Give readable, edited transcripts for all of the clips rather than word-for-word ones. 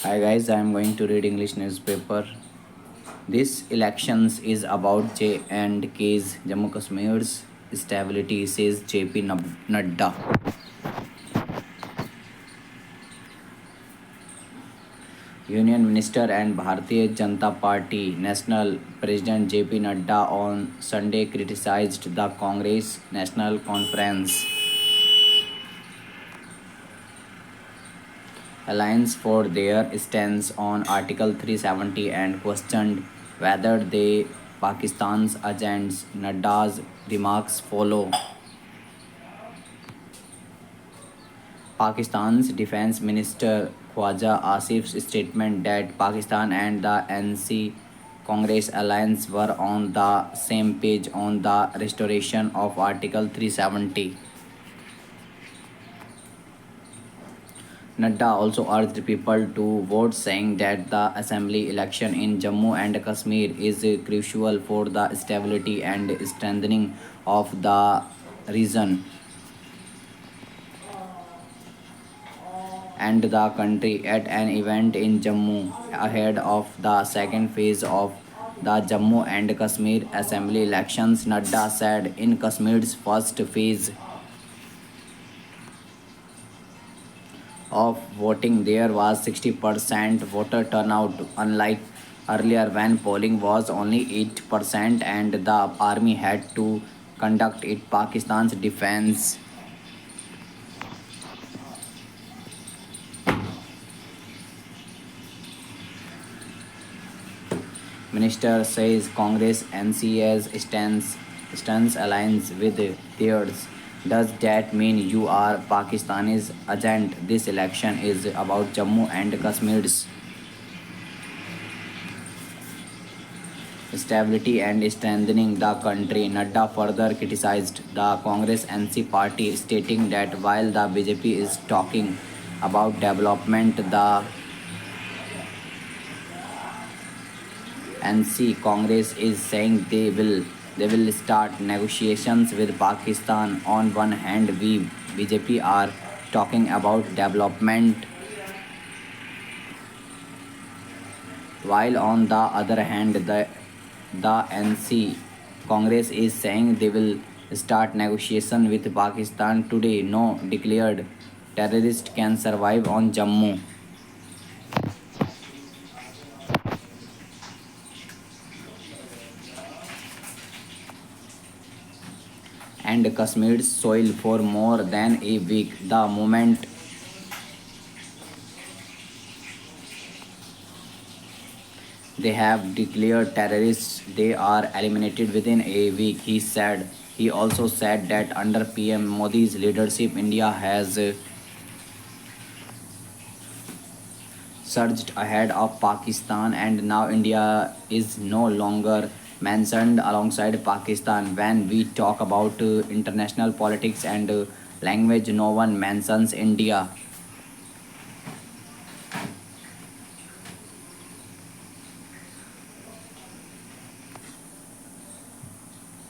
Hi guys, I am going to read English newspaper. This elections is about J and K's Jammu Kashmir's stability, says JP Nadda. Union Minister and Bharatiya Janata Party National President JP Nadda on Sunday criticized the Congress National Conference Alliance for their stance on Article 370 and questioned whether they Pakistan's agents. Nadda's remarks follow Pakistan's Defense Minister Khwaja Asif's statement that Pakistan and the NC Congress alliance were on the same page on the restoration of Article 370. Nadda also urged people to vote, saying that the assembly election in Jammu and Kashmir is crucial for the stability and strengthening of the region and the country. At an event in Jammu ahead of the second phase of the Jammu and Kashmir assembly elections, Nadda said in Kashmir's first phase of voting there was 60% voter turnout, unlike earlier when polling was only 8% and the army had to conduct it. Pakistan's defense minister says Congress NCA's stance aligns with theirs. Does that mean you are Pakistani's agent? This election is about Jammu and Kashmir's stability and strengthening the country. Nadda further criticized the Congress NC party, stating that while the BJP is talking about development, the NC Congress is saying they will start negotiations with Pakistan. On one hand, we BJP are talking about development, while on the other hand, the NC Congress is saying they will start negotiation with Pakistan. Today, no declared terrorist can survive on Jammu and Kashmir's soil for more than a week. The moment they have declared terrorists, they are eliminated within a week, he said. He also said that under PM Modi's leadership, India has surged ahead of Pakistan, and now India is no longer mentioned alongside Pakistan. When we talk about international politics and language, no one mentions India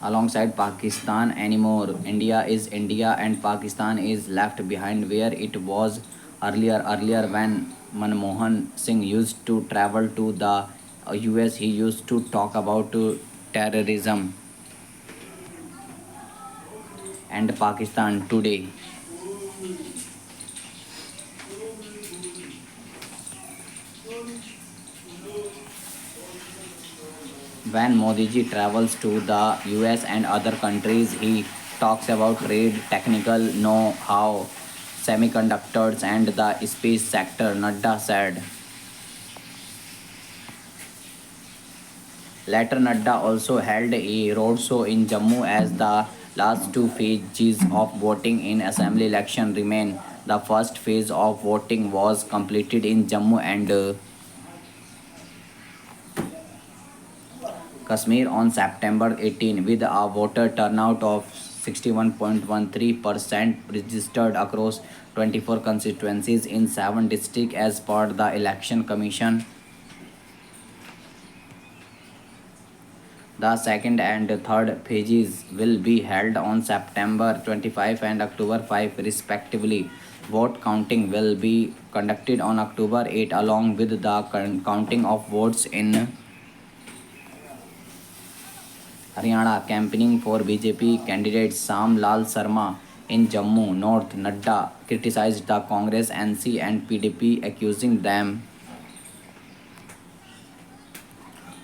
alongside Pakistan anymore. India is India and Pakistan is left behind where it was earlier. Earlier, when Manmohan Singh used to travel to the US, he used to talk about terrorism and Pakistan today. When Modi ji travels to the US and other countries, he talks about trade, technical know how, semiconductors, and the space sector, Nadda said. Later, Nadda also held a roadshow in Jammu as the last two phases of voting in assembly election remain. The first phase of voting was completed in Jammu and Kashmir on September 18 with a voter turnout of 61.13% registered across 24 constituencies in 7 districts as per the election commission. The second and third phases will be held on September 25 and October 5 respectively. Vote counting will be conducted on October 8 along with the counting of votes in Haryana. Campaigning for BJP candidate Sam Lal Sarma in Jammu North, Nadda criticized the Congress, NC and PDP, accusing them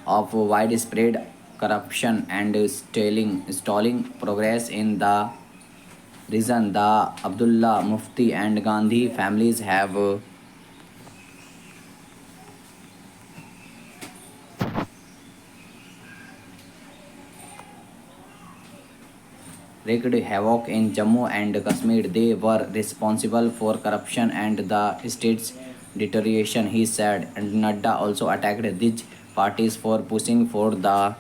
of widespread corruption and stalling progress in the region. The Abdullah Mufti and Gandhi families have wreaked havoc in Jammu and Kashmir. They were responsible for corruption and the state's deterioration, he said. And Nadda also attacked these parties for pushing for the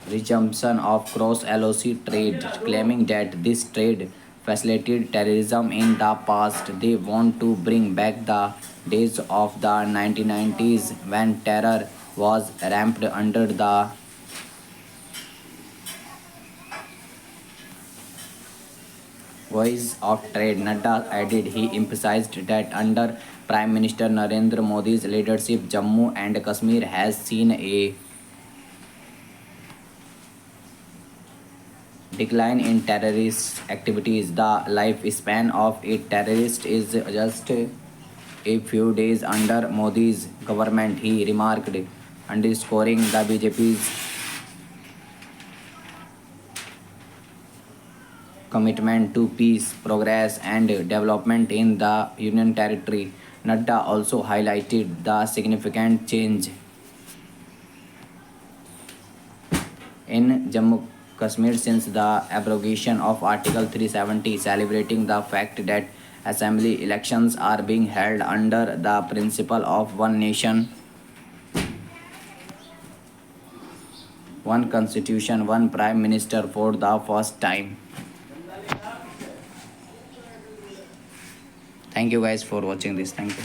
resumption of cross LOC trade, claiming that this trade facilitated terrorism in the past. They want to bring back the days of the 1990s when terror was ramped under the voice of trade. Nadda added he emphasized that under Prime Minister Narendra Modi's leadership, Jammu and Kashmir has seen a decline in terrorist activities. The lifespan of a terrorist is just a few days under Modi's government, he remarked, underscoring the BJP's commitment to peace, progress, and development in the Union Territory. Nadda also highlighted the significant change in Jammu Kashmir since the abrogation of Article 370, celebrating the fact that assembly elections are being held under the principle of one nation, one constitution, one prime minister for the first time. Thank you guys for watching this. Thank you.